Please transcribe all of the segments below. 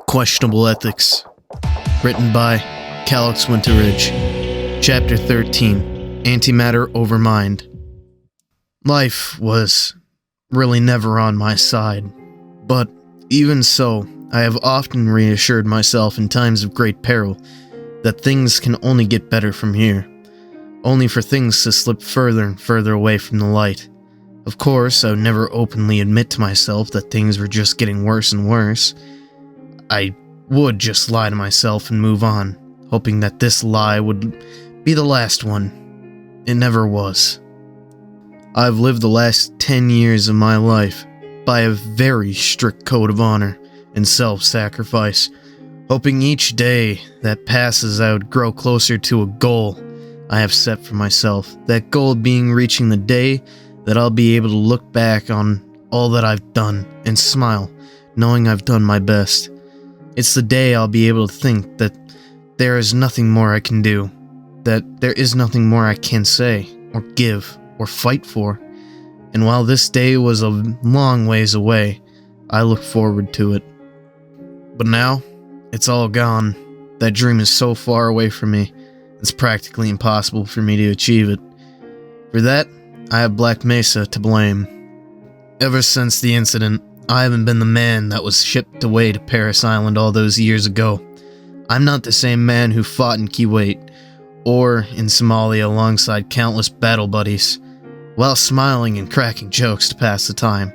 Questionable Ethics. Written by Calix Winterridge. Chapter 13. Antimatter over Mind. Life was really never on my side. But even so, I have often reassured myself in times of great peril that things can only get better from here, only for things to slip further and further away from the light. Of course, I would never openly admit to myself that things were just getting worse and worse. I would just lie to myself and move on, hoping that this lie would be the last one. It never was. I've lived the last 10 years of my life by a very strict code of honor and self-sacrifice, hoping each day that passes I would grow closer to a goal I have set for myself, that goal being reaching the day that I'll be able to look back on all that I've done and smile, knowing I've done my best. It's the day I'll be able to think that there is nothing more I can do, that there is nothing more I can say, or give, or fight for. And while this day was a long ways away, I look forward to it. But now, it's all gone. That dream is so far away from me, it's practically impossible for me to achieve it. For that, I have Black Mesa to blame. Ever since the incident, I haven't been the man that was shipped away to Paris Island all those years ago. I'm not the same man who fought in Kuwait, or in Somalia alongside countless battle buddies, while smiling and cracking jokes to pass the time.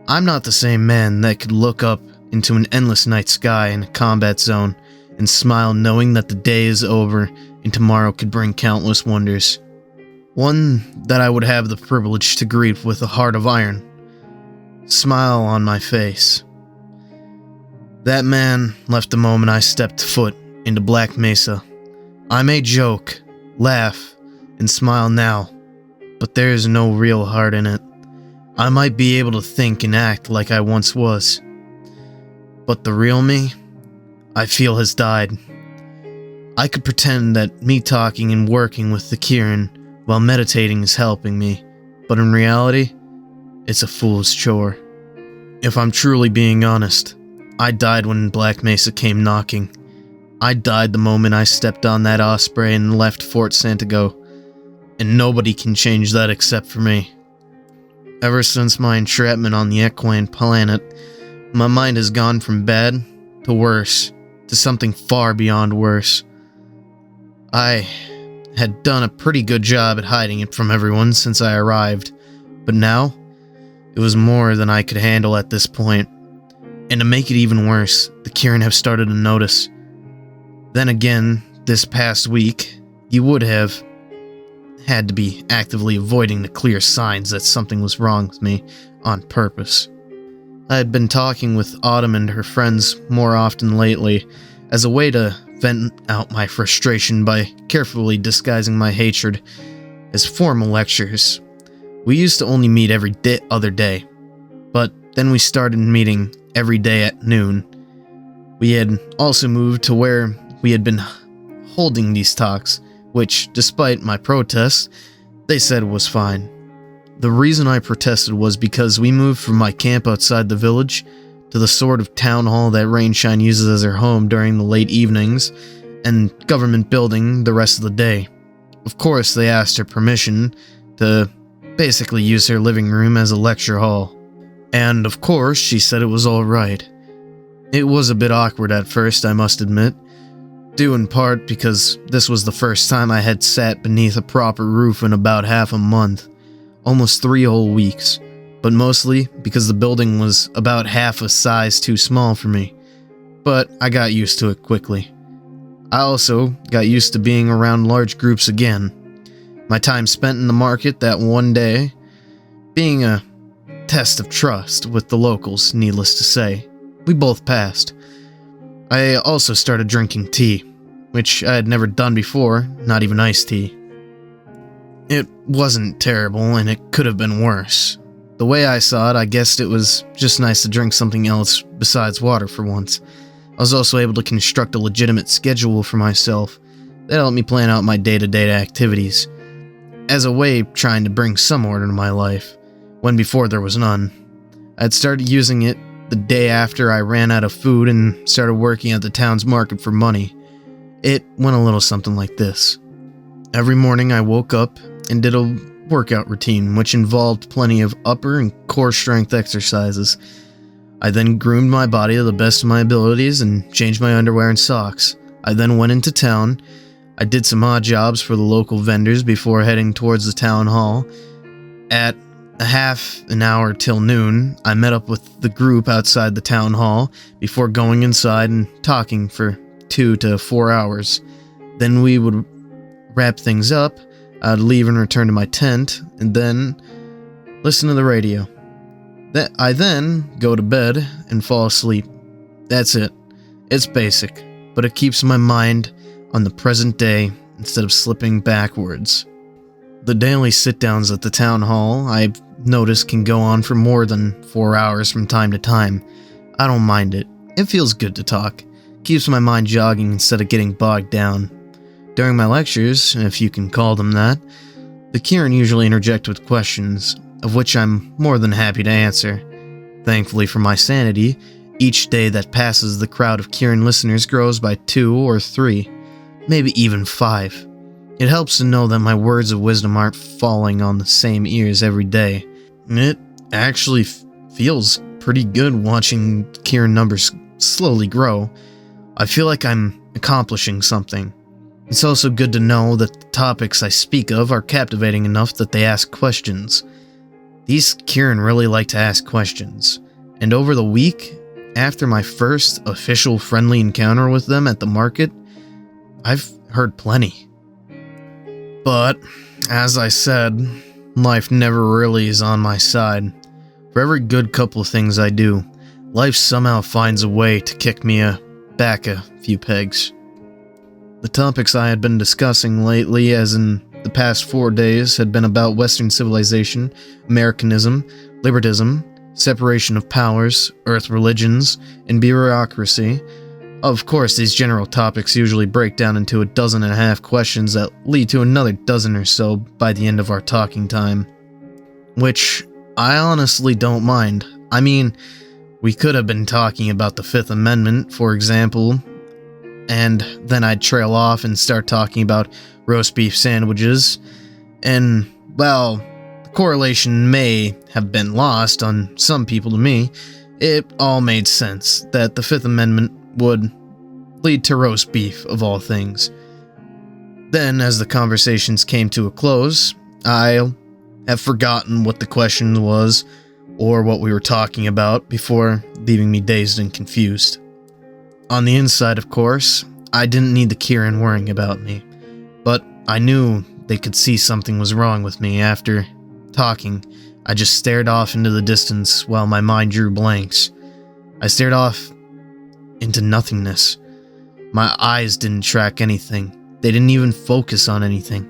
I'm not the same man that could look up into an endless night sky in a combat zone and smile knowing that the day is over and tomorrow could bring countless wonders. One that I would have the privilege to greet with a heart of iron. Smile on my face. That man left the moment I stepped foot into Black Mesa. I may joke, laugh, and smile now, but there is no real heart in it. I might be able to think and act like I once was, but the real me, I feel, has died. I could pretend that me talking and working with the Kieran while meditating is helping me, but in reality, it's a fool's chore. If I'm truly being honest, I died when Black Mesa came knocking. I died the moment I stepped on that Osprey and left Fort Santiago, and nobody can change that except for me. Ever since my entrapment on the equine planet, my mind has gone from bad to worse, to something far beyond worse. I had done a pretty good job at hiding it from everyone since I arrived, but now, it was more than I could handle at this point. And to make it even worse, the Kieran have started to notice. Then again, this past week, you would have had to be actively avoiding the clear signs that something was wrong with me on purpose. I had been talking with Autumn and her friends more often lately as a way to vent out my frustration by carefully disguising my hatred as formal lectures. We used to only meet every other day, but then we started meeting every day at noon. We had also moved to where we had been holding these talks, which, despite my protests, they said was fine. The reason I protested was because we moved from my camp outside the village to the sort of town hall that Rainshine uses as her home during the late evenings, and government building the rest of the day. Of course, they asked her permission to basically use her living room as a lecture hall. And of course, she said it was alright. It was a bit awkward at first, I must admit, due in part because this was the first time I had sat beneath a proper roof in about half a month, almost 3 whole weeks, but mostly because the building was about half a size too small for me. But I got used to it quickly. I also got used to being around large groups again. My time spent in the market that one day being a test of trust with the locals, needless to say. We both passed. I also started drinking tea, which I had never done before, not even iced tea. It wasn't terrible, and it could have been worse. The way I saw it, I guessed it was just nice to drink something else besides water for once. I was also able to construct a legitimate schedule for myself that helped me plan out my day-to-day activities, as a way of trying to bring some order to my life, when before there was none. I had started using it the day after I ran out of food and started working at the town's market for money. It went a little something like this. Every morning I woke up and did a workout routine, which involved plenty of upper and core strength exercises. I then groomed my body to the best of my abilities and changed my underwear and socks. I then went into town. I did some odd jobs for the local vendors before heading towards the town hall. At a half an hour till noon, I met up with the group outside the town hall before going inside and talking for 2 to 4 hours. Then we would wrap things up. I'd leave and return to my tent, and then listen to the radio. I then go to bed and fall asleep. That's it. It's basic, but it keeps my mind on the present day instead of slipping backwards. The daily sit-downs at the town hall, I've noticed, can go on for more than 4 hours from time to time. I don't mind it. It feels good to talk. Keeps my mind jogging instead of getting bogged down. During my lectures, if you can call them that, the Kieran usually interject with questions, of which I'm more than happy to answer. Thankfully for my sanity, each day that passes the crowd of Kieran listeners grows by 2 or 3, maybe even 5. It helps to know that my words of wisdom aren't falling on the same ears every day. It actually feels pretty good watching Kieran numbers slowly grow. I feel like I'm accomplishing something. It's also good to know that the topics I speak of are captivating enough that they ask questions. These Kieran really like to ask questions, and over the week, after my first official friendly encounter with them at the market, I've heard plenty. But, as I said, life never really is on my side. For every good couple of things I do, life somehow finds a way to kick me back a few pegs. The topics I had been discussing lately, as in the past 4 days, had been about Western civilization, Americanism, libertism, separation of powers, earth religions, and bureaucracy. Of course, these general topics usually break down into 12.5 questions that lead to another dozen or so by the end of our talking time. Which I honestly don't mind. I mean, we could have been talking about the Fifth Amendment, for example, and then I'd trail off and start talking about roast beef sandwiches, and, well, the correlation may have been lost on some people to me. It all made sense that the Fifth Amendment would lead to roast beef, of all things. Then, as the conversations came to a close, I'll have forgotten what the question was or what we were talking about before leaving me dazed and confused. On the inside, of course, I didn't need the Kieran worrying about me, but I knew they could see something was wrong with me. After talking, I just stared off into the distance while my mind drew blanks. I stared off into nothingness. My eyes didn't track anything. They didn't even focus on anything.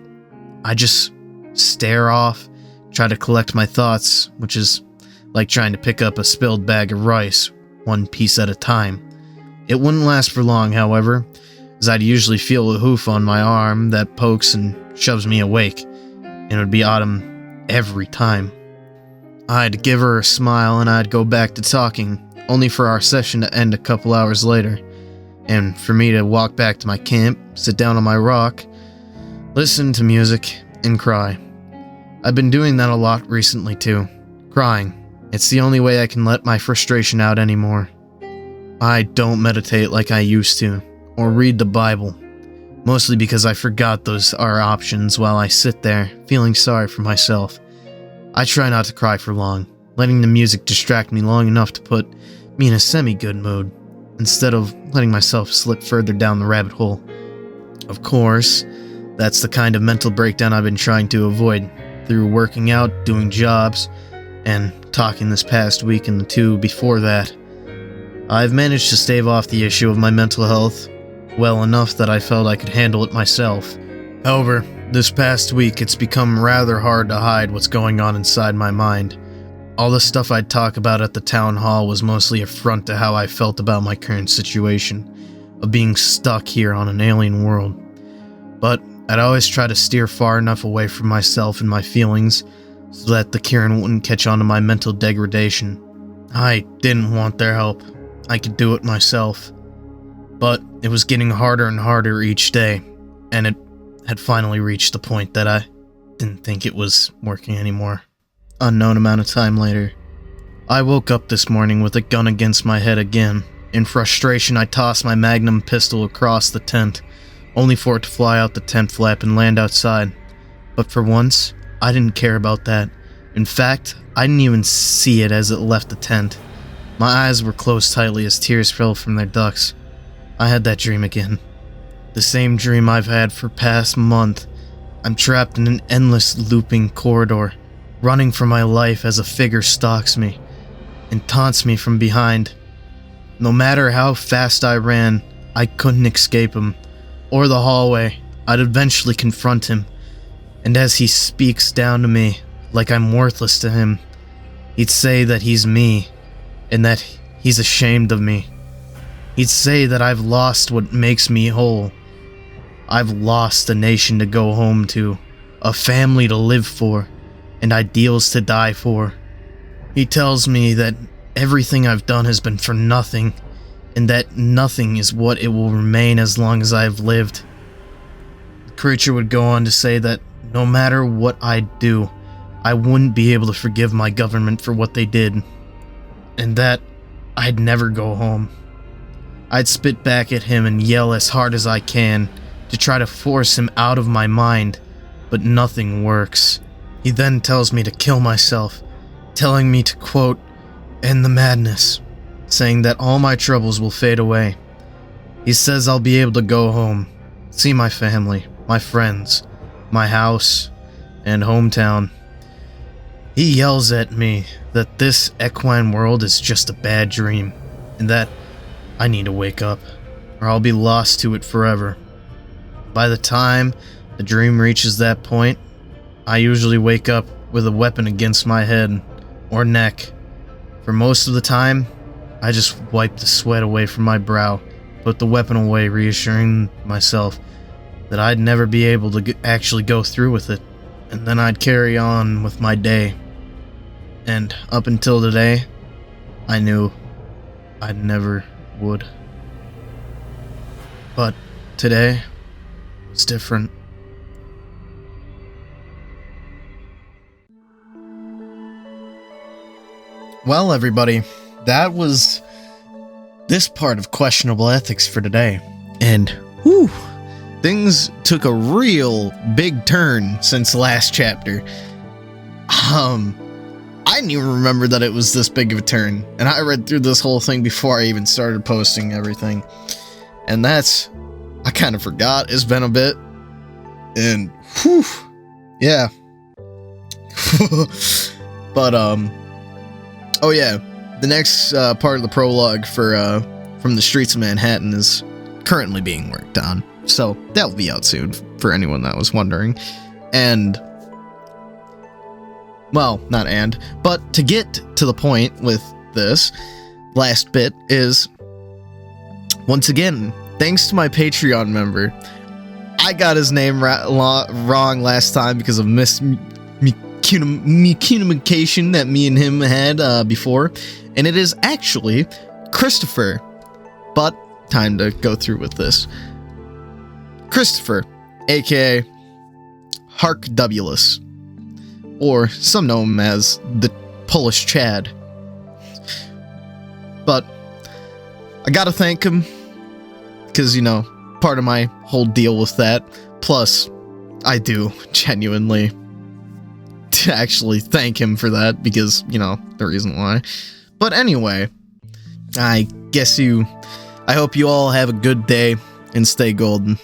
I just stare off, try to collect my thoughts, which is like trying to pick up a spilled bag of rice, one piece at a time. It wouldn't last for long, however, as I'd usually feel a hoof on my arm that pokes and shoves me awake, and it would be Autumn every time. I'd give her a smile and I'd go back to talking, only for our session to end a couple hours later, and for me to walk back to my camp, sit down on my rock, listen to music, and cry. I've been doing that a lot recently too, crying. It's the only way I can let my frustration out anymore. I don't meditate like I used to, or read the Bible, mostly because I forgot those are options while I sit there, feeling sorry for myself. I try not to cry for long, letting the music distract me long enough to put me in a semi-good mood, instead of letting myself slip further down the rabbit hole. Of course, that's the kind of mental breakdown I've been trying to avoid, through working out, doing jobs, and talking this past week and the 2 before that. I've managed to stave off the issue of my mental health well enough that I felt I could handle it myself. However, this past week it's become rather hard to hide what's going on inside my mind. All the stuff I'd talk about at the town hall was mostly a front to how I felt about my current situation, of being stuck here on an alien world. But I'd always try to steer far enough away from myself and my feelings so that the Kieran wouldn't catch on to my mental degradation. I didn't want their help. I could do it myself. But it was getting harder and harder each day, and it had finally reached the point that I didn't think it was working anymore. Unknown amount of time later, I woke up this morning with a gun against my head again. In frustration, I tossed my Magnum pistol across the tent, only for it to fly out the tent flap and land outside. But for once, I didn't care about that. In fact, I didn't even see it as it left the tent. My eyes were closed tightly as tears fell from their ducts. I had that dream again. The same dream I've had for past month. I'm trapped in an endless looping corridor, running for my life as a figure stalks me and taunts me from behind. No matter how fast I ran, I couldn't escape him, or the hallway. I'd eventually confront him, and as he speaks down to me, like I'm worthless to him, he'd say that he's me, and that he's ashamed of me. He'd say that I've lost what makes me whole. I've lost a nation to go home to, a family to live for, and ideals to die for. He tells me that everything I've done has been for nothing, and that nothing is what it will remain as long as I've lived. The creature would go on to say that no matter what I'd do, I wouldn't be able to forgive my government for what they did, and that I'd never go home. I'd spit back at him and yell as hard as I can to try to force him out of my mind, but nothing works. He then tells me to kill myself, telling me to, quote, end the madness, saying that all my troubles will fade away. He says I'll be able to go home, see my family, my friends, my house, and hometown. He yells at me that this equine world is just a bad dream, and that I need to wake up, or I'll be lost to it forever. By the time the dream reaches that point, I usually wake up with a weapon against my head or neck. For most of the time, I just wipe the sweat away from my brow, put the weapon away, reassuring myself that I'd never be able to actually go through with it, and then I'd carry on with my day. And up until today, I knew I never would. But today, it's different. Well, everybody, that was this part of Questionable Ethics for today. And, whew, things took a real big turn since last chapter. I didn't even remember that it was this big of a turn, and I read through this whole thing before I even started posting everything. And that's, I kind of forgot, it's been a bit. And, whew, yeah. But, oh yeah, the next part of the prologue for From the Streets of Manhattan is currently being worked on, so that will be out soon for anyone that was wondering. And, well, not and, but to get to the point with this last bit is, once again, thanks to my Patreon member. I got his name wrong last time because of miscommunication that me and him had before, and it is actually Christopher. But time to go through with this. Christopher, aka Harkdubulus, or some know him as the Polish Chad. But I gotta thank him, because, you know, part of my whole deal with that. Plus, I do genuinely to actually thank him for that, because, you know, the reason why. But anyway, I hope you all have a good day and stay golden.